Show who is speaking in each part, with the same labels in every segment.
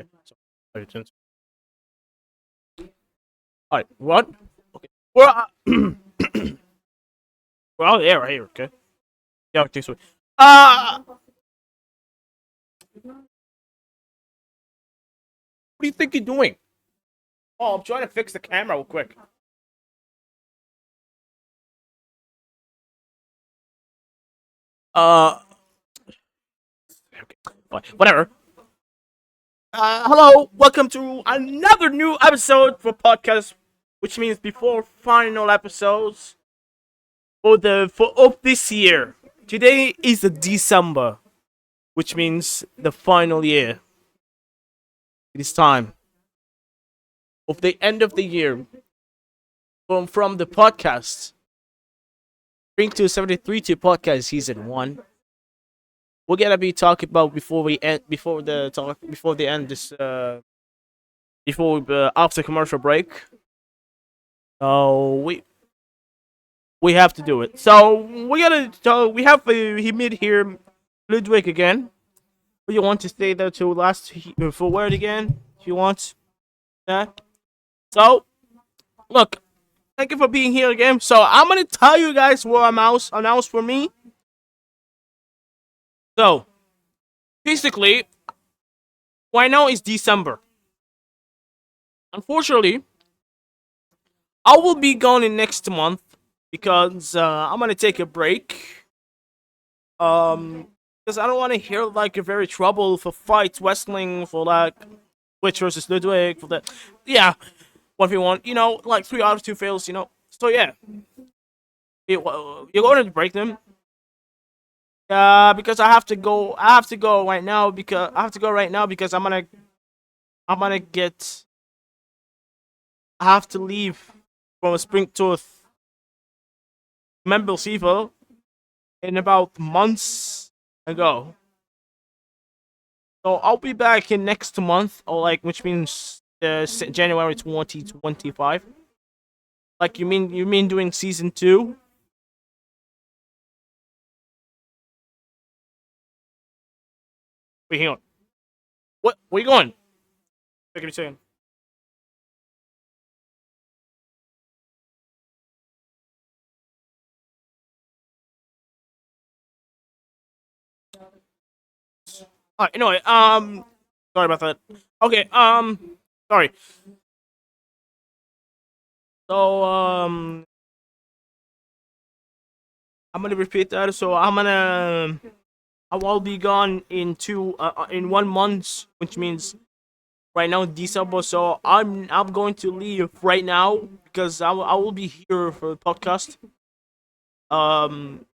Speaker 1: Okay. So, all right. What? Okay. Well, well, yeah, right here. Okay. Yeah. Okay. So, what do you think you're doing? Oh, I'm trying to fix the camera real quick. Uh, okay. Fine. Whatever. Hello. Welcome to another new episode for podcast, which means before final episodes for of this year. Today is the December, which means the final year. It is time of the end of the year from the podcast. SpringTooh7832 Podcast Season 1. We're gonna be talking about before the end this before after commercial break. So we have to do it. So we have he made here Ludwig again. Do you want to stay there till last for word again? If you want, yeah. So look, thank you for being here again. So I'm gonna tell you guys what announced for me. So basically, right now is December. Unfortunately, I will be gone in next month because I'm gonna take a break. Because I don't want to hear like a very trouble for fights, wrestling, for like Twitch versus Ludwig, for that. Yeah, 1v1. You know, like 3 out of 2 fails. You know, so yeah, you're going to break them. Because I have to go. I have to go right now because I'm gonna get. I have to leave from a SpringTooth member Sivo in about months ago. So I'll be back in next month, or like, which means January 2025. Like you mean doing season 2? Wait, hang on. What? Where you going? Give me a second. Alright, anyway, sorry about that. Okay, sorry. So, I'm gonna repeat that. So I will be gone in 1 month, which means right now December. So I'm going to leave right now because I will be here for the podcast. Um,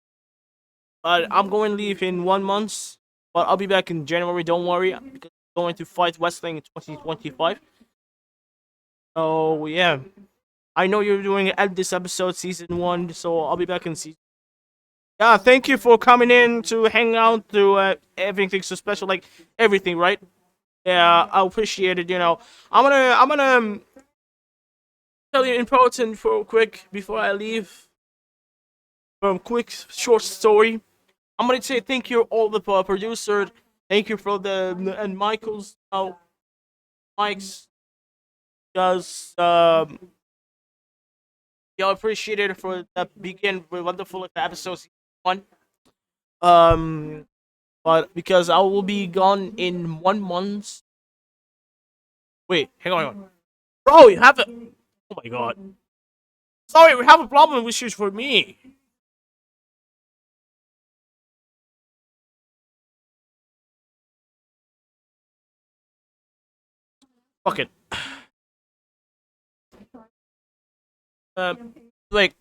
Speaker 1: but I'm going to leave in 1 month. But I'll be back in January. Don't worry, because I'm going to fight wrestling in 2025. So yeah, I know you're doing this episode season 1. So I'll be back in season. Yeah, thank you for coming in to hang out to everything so special, like everything, right? Yeah, I appreciate it. You know, I'm gonna tell you important for quick before I leave. For a quick short story, I'm gonna say thank you all the producer. Thank you for the and Michael's Mike's does y'all appreciate it for the begin with wonderful episode 1. Um, but because I will be gone in 1 month. Wait, hang on. Bro, you have a. Oh my god. Sorry, we have a problem with issues for me. Fuck it. Um, like,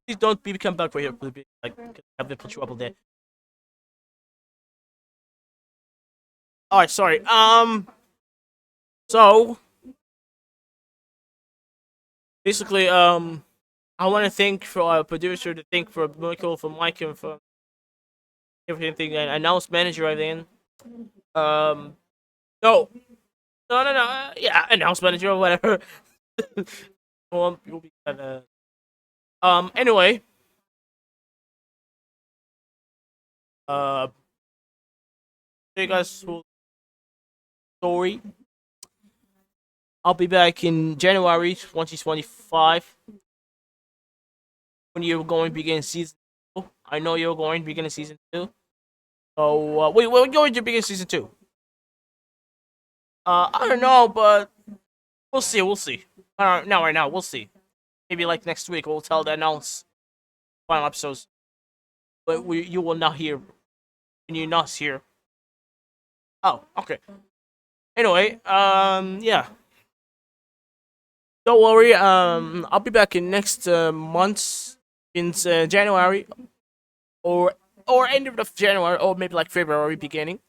Speaker 1: please don't become back for here. Please, like, have been trouble there. Alright, sorry. So basically, I want to thank for our producer, to thank for Michael, for Mike, and for everything, and announce manager, I think. Um, no, no. Yeah, announce manager or whatever. Well, you'll be kind of. Anyway, uh, you guys who story. I'll be back in January 2025 when you're going to begin season 2. I know you're going to begin season 2. So, wait, we're going to begin season 2. I don't know, but we'll see, we'll see. Right now, we'll see. Maybe like next week, we'll tell the announce final episodes. But you will not hear when you're not here. Oh, okay. Anyway, yeah. Don't worry. I'll be back in next month, in January, or end of January, or maybe like February beginning,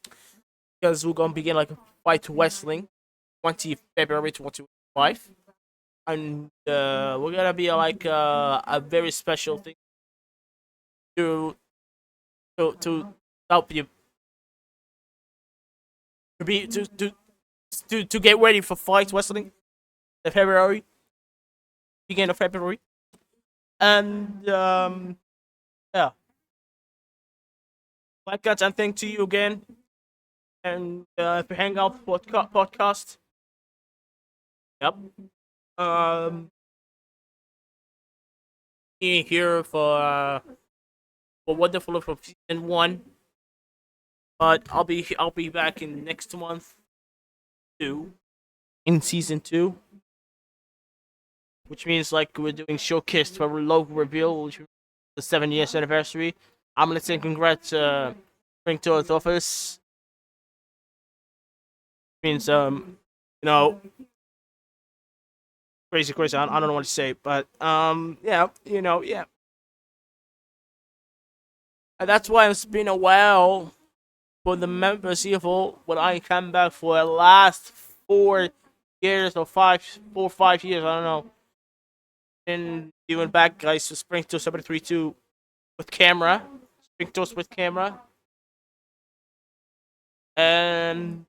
Speaker 1: because we're gonna begin like fight wrestling, 20 February 2025, and we're gonna be like a very special thing to to help you to be to get ready for fight wrestling in February, beginning of February, and yeah. Like that, and thank to you again, and for Hangout podcast. Yep. Um, being here for wonderful for season 1, but I'll be back in next month too, in season 2, which means like we're doing showcase for a logo reveal, which is the 7 years anniversary. I'm gonna say congrats, SpringTooh office. Means you know, crazy. I don't know what to say, but yeah, yeah. And that's why it's been a while for the members here for when I come back for the last 4 years or 5 years. I don't know. And even back, guys, to SpringTooh7832 with camera, SpringTooth with camera, and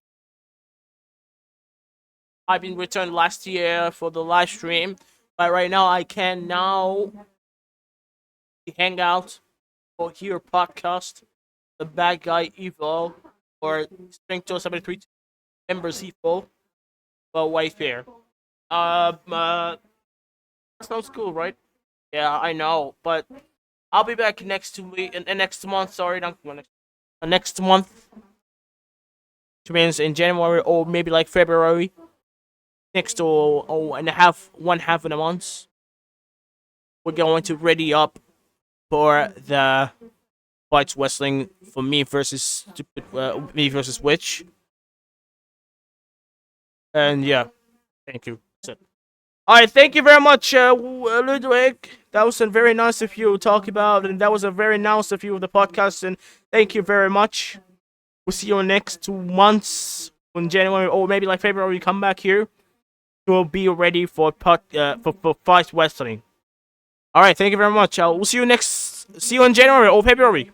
Speaker 1: I've been returned last year for the live stream, but right now I can now hang out or hear podcast, the bad guy Evo or SpringTooth73 members Evo, but wife here. That sounds cool, right? Yeah, I know, but I'll be back next week and next month. Sorry, not next next month, which means in January or maybe like February. Next or and a half, one half of the month, we're going to ready up for the fights wrestling for me versus Witch. And yeah, thank you. That's it. All right, thank you very much, Ludwig. That was a very nice of you to talk about, and that was a very nice of you of the podcast. And thank you very much. We'll see you in next 2 months in January or maybe like February. You come back here. We'll be ready for fight wrestling. All right, thank you very much. We'll see you next. See you in January or February.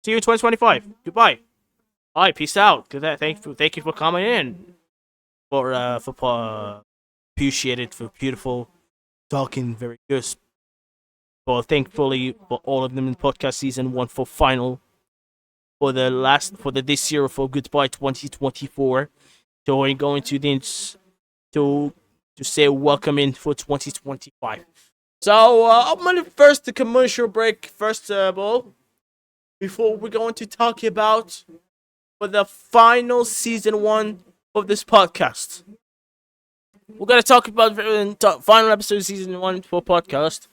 Speaker 1: See you in 2025. Goodbye. All right, peace out. Good. Thank you for coming in. For appreciated for beautiful talking, very good. For thankfully for all of them in podcast season 1 for final for the last for the this year for goodbye 2024. So we're going to then to say welcome in for 2025. So I'm gonna first the commercial break first of all before we're going to talk about for the final season 1 of this podcast. We're gonna talk about the final episode of season 1 for podcast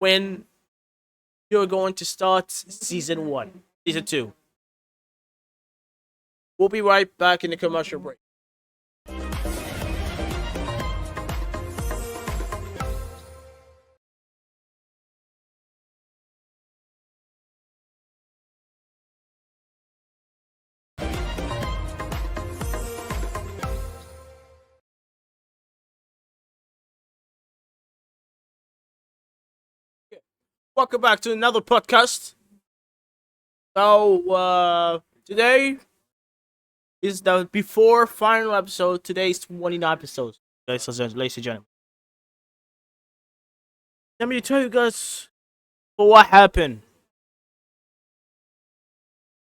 Speaker 1: when you're going to start season 1, season 2. We'll be right back in the commercial break. Welcome back to another podcast. So, today is the before final episode. Today's 29 episodes, ladies and gentlemen. Let me tell you guys what happened.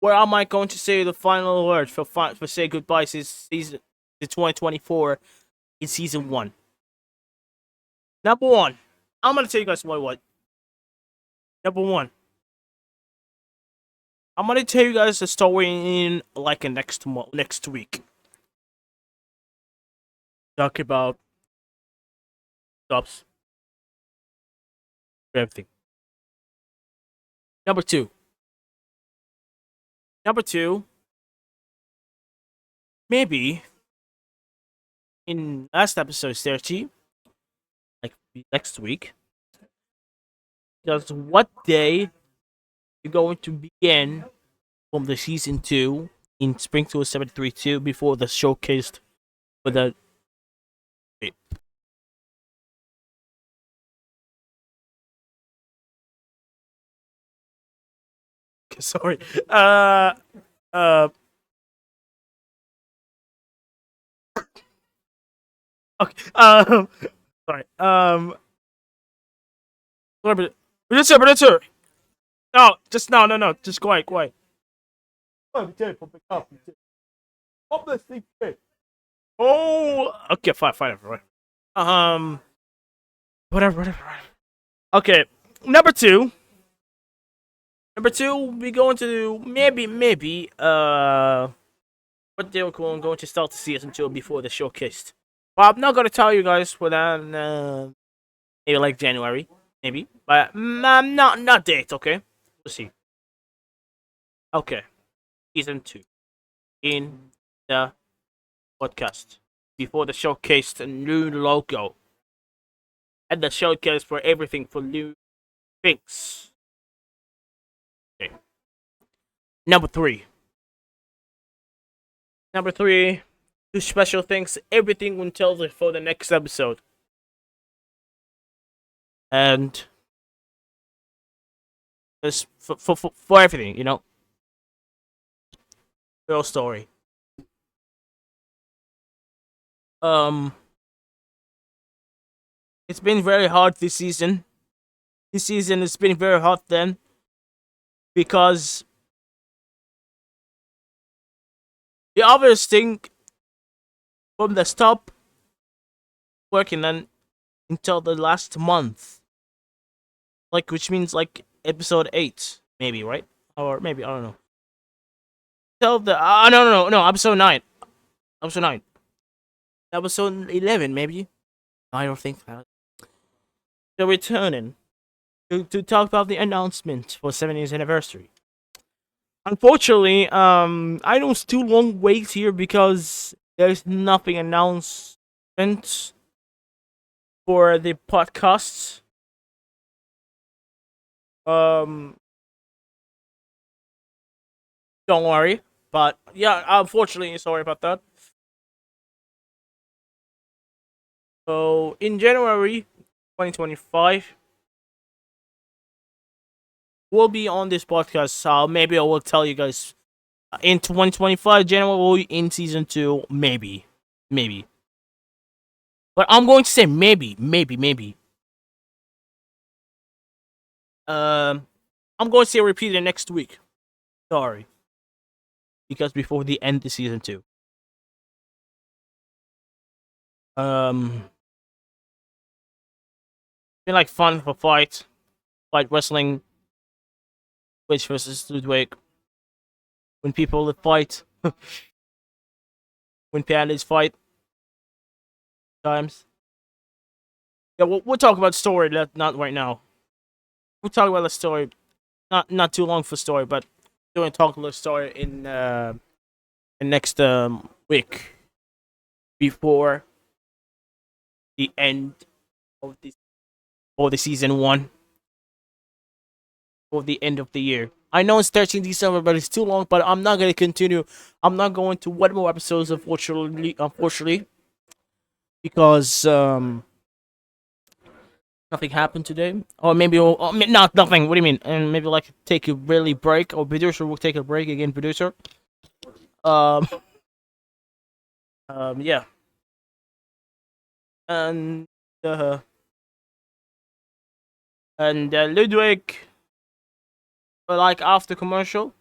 Speaker 1: Where am I going to say the final word for say goodbye to season the 2024 in season one. Number one, I'm gonna tell you guys what. Number one, I'm gonna tell you guys the story in like a next week. Talk about stops everything. Number two. Number two, maybe in last episode 30, like next week, because what day you're going to begin from the season two in SpringTooh7832 before the showcased for the. Wait. Sorry. Uh. Okay. Sorry. Producer. No, just no. Just quiet. Oh, okay, fine. Um, whatever. Okay, number two. Number two, we going to maybe what they were going to start the season two before the showcase. Well, I'm not gonna tell you guys for that. Maybe like January, maybe, but not date. Okay, we'll see. Okay, season two in the podcast before the showcase, the new logo and the showcase for everything for new things. Okay. Number three. Number three, two special things. Everything until for the next episode. And just for everything, real story. Um, it's been very hard this season. This season has been very hard then because the obvious thing from the stop working then until the last month, like which means like episode 8, maybe, right? Or maybe I don't know. Tell the no, episode 9, episode 11, maybe. I don't think that. They're returning to talk about the announcement for 70th anniversary. Unfortunately, I know it's too long wait here because there's nothing announcement for the podcasts. Um, don't worry, but yeah, unfortunately, sorry about that. So in January 2025, we'll be on this podcast. So maybe I will tell you guys in 2025 January we'll be in season 2, maybe. But I'm going to say maybe. Um, I'm going to say repeat it next week. Sorry, because before the end of season 2. Been like fun for fight wrestling, Twitch versus Ludwig. When people fight, when pandas fight, times. Yeah, we'll talk about story. Not right now. We'll talk about the story. Not too long for story, but we're going to talk about the story in next week before the end of this or the season 1 or the end of the year. I know it's 13 December, but it's too long. But I'm not going to continue. I'm not going to one more episodes, unfortunately, because nothing happened today, or maybe not nothing. What do you mean? And maybe like take a really break, or producer will take a break again. Producer. Um. Yeah. And uh. Ludwig, like after commercial,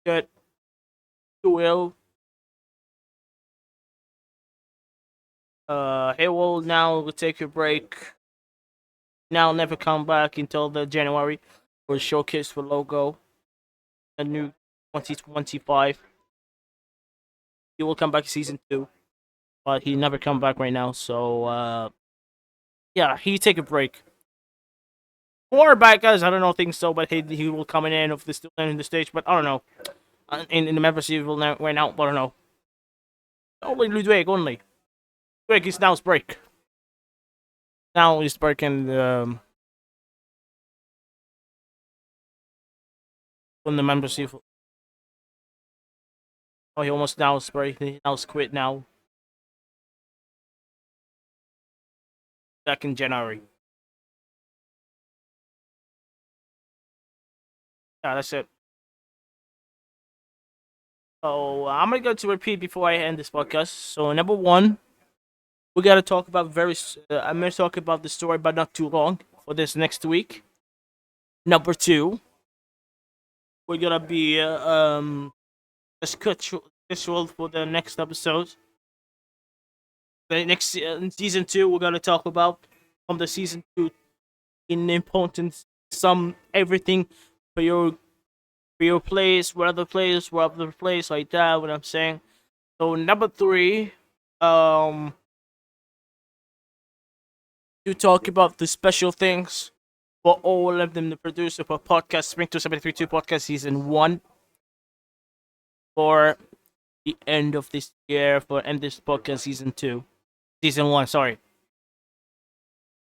Speaker 1: get you will He will now take a break. Now never come back until the January for showcase for logo. The new 2025. He will come back season 2, but he never come back right now. So yeah, he take a break. More bad guys, I don't know, think so, but he will come in if they're still in the stage, but I don't know. In the membership will now right now, but I don't know. Only Ludwig only. Ludwig is now break. Now he's breaking when the membership. Oh, he almost now is break. He now quit now. Back in January. Yeah, that's it. So I'm gonna go to repeat before I end this podcast. So number one, we gotta talk about I'm gonna talk about the story, but not too long for this next week. Number two, we're gonna be schedule for the next episode. The next season two, we're gonna talk about from the season two in importance, some everything for your place, where other place like that. What I'm saying. So number three, to talk about the special things for all of them, the producer for podcast SpringTooh7832 Podcast season 1 for the end of this year, for end this podcast season 1. Sorry.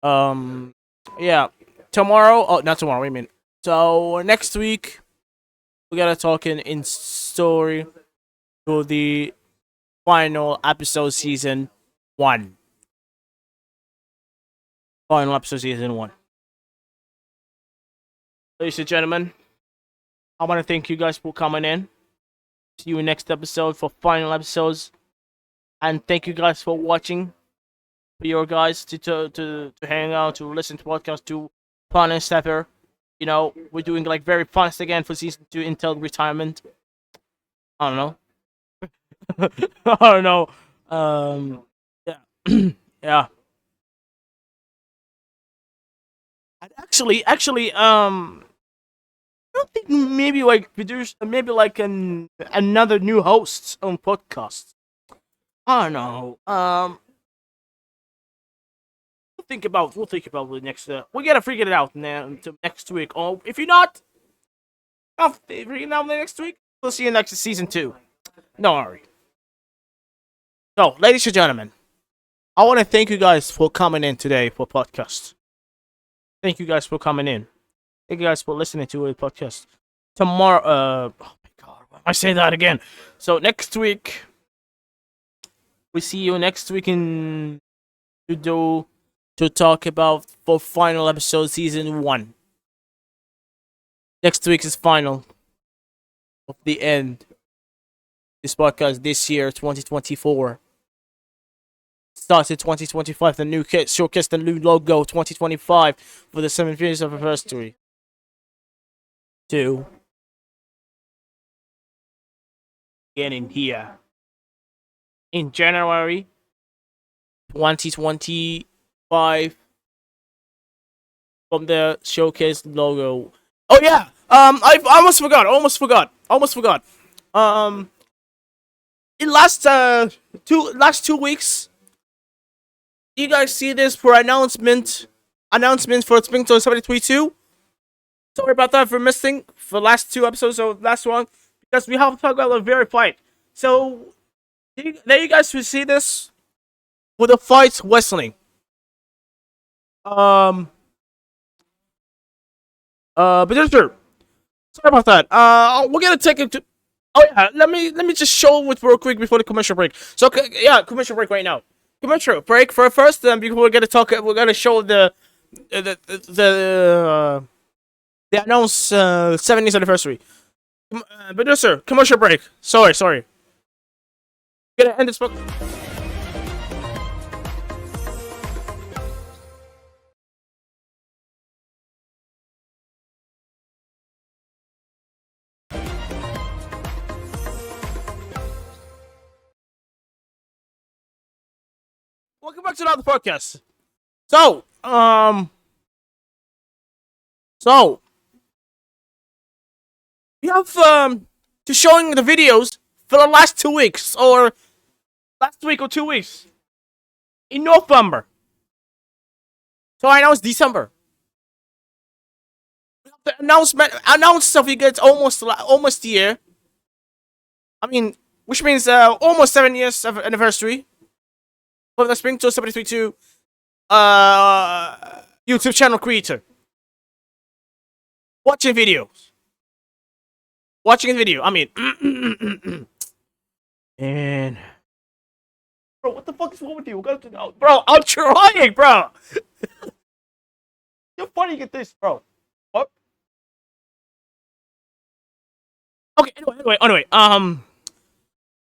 Speaker 1: Um, yeah, tomorrow. Oh, not tomorrow. Wait a minute. So next week we gotta talk in story to the final episode season 1. Final episode season 1. Ladies and gentlemen, I want to thank you guys for coming in. See you next episode for final episodes, and thank you guys for watching. For your guys to hang out, to listen to podcasts, to fun and stuff. You know, we're doing like very fun again for season 2 until retirement. I don't know. I don't know. Yeah, yeah. And actually, I don't think maybe like produce maybe like another new host on podcast. I don't know. We'll think about the next. We gotta figure it out now until next week. Or if you're not, I'll figure it out next week. We'll see you next season 2. Don't worry. So, ladies and gentlemen, I want to thank you guys for coming in today for podcast. Thank you guys for coming in. Thank you guys for listening to the podcast. Tomorrow, oh my god, why am I saying that again? So next week, we see you next week to talk about for final episode season 1. Next week is final of the end. This podcast this year, 2024. Started 2025, the new kit, showcase the new logo, 2025, for the 7th years of anniversary. 2. Getting here. In January 2025, from the showcase logo. Oh yeah, I almost forgot. In last 2 weeks, you guys see this for announcement for SpringTooh7832. Sorry about that for missing for last 2 episodes of last one, because we have to talk about a very fight. So there you guys will see this with the fights whistling. Producer, sorry about that. We're gonna take it to. Oh yeah, let me just show it real quick before the commercial break. So yeah, commercial break right now. Commercial break for first, then we're gonna talk. We're gonna show the announced 70th anniversary. Producer, commercial break. Sorry. Gonna end this book. Welcome back to another podcast. So, so we have to showing the videos for the last 2 weeks, or last week or 2 weeks in November. So I know it's December. We have the announced of you guys almost a year. I mean, which means almost 7 years of anniversary for the SpringTooh7832 YouTube channel creator. Watching videos. Watching a video. I mean, and bro, what the fuck is wrong with you? Bro, I'm trying, bro. You're funny at this, bro. What? Okay. Anyway.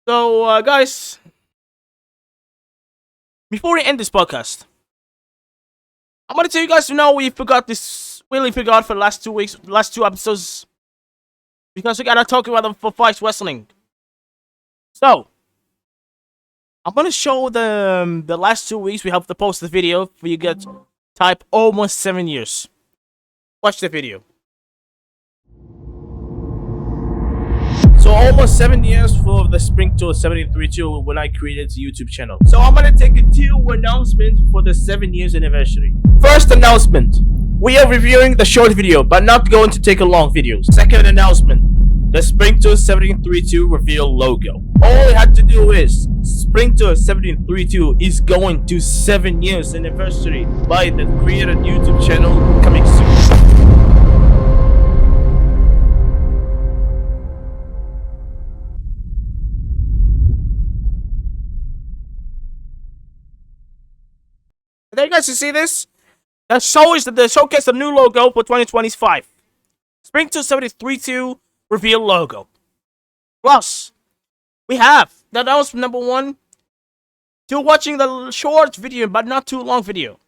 Speaker 1: So, guys, before we end this podcast, I'm gonna tell you guys to know we really forgot for the last 2 weeks, last 2 episodes, because we gotta talk about them for Fight Wrestling. So, I'm gonna show the last 2 weeks. We have to post the video for you get type almost 7 years. Watch the video. So almost 7 years for the SpringTooh7832 when I created the YouTube channel. So I'm gonna take a 2 announcement for the 7 years anniversary. First announcement. We are reviewing the short video, but not going to take a long video. Second announcement. The SpringTooh7832 reveal logo. All you have to do is SpringTooh7832 is going to 7 years anniversary by the created YouTube channel coming soon. There you guys can see this. That showcase the new logo for 2025. SpringTooh7832 reveal logo. Plus, we have the announcement number 1. Still watching the short video, but not too long video.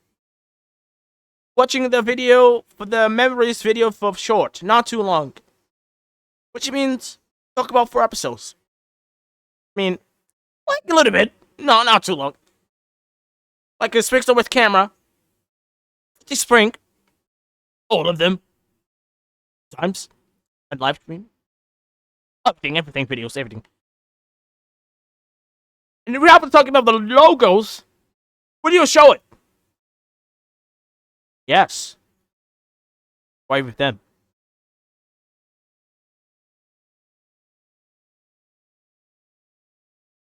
Speaker 1: Watching the video for the memories video for short, not too long. Which means talk about 4 episodes. I mean, like a little bit. No, not too long. Like a Springster with camera. The Spring. All of them. Times. And live stream. Everything, videos, everything. And if we happen to talk about the logos, what do you show it? Yes. Why with them?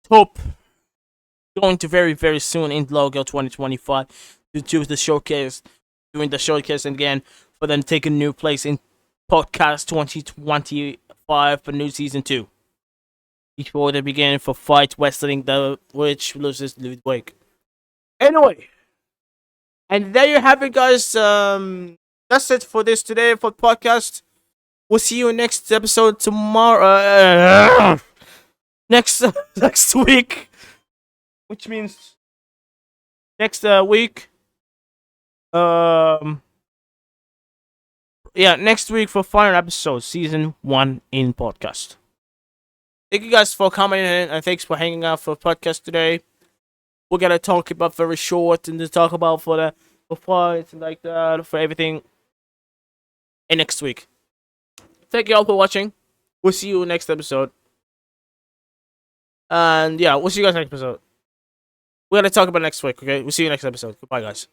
Speaker 1: Hope going to very, very soon in logo 2025 to choose the showcase, doing the showcase again for them to take a new place in podcast 2025 for new season 2 before they begin for Fight Wrestling, which loses Ludwig. Anyway, and there you have it, guys. That's it for this today for podcast. We'll see you next episode tomorrow. Next week. Which means next week. Next week for final episode, season 1 in podcast. Thank you guys for coming in and thanks for hanging out for podcast today. We're gonna talk about very short and to talk about for fights and like that, for everything in next week. Thank you all for watching. We'll see you next episode. And yeah, we'll see you guys next episode. We're gonna talk about next week, okay? We'll see you next episode. Goodbye, guys.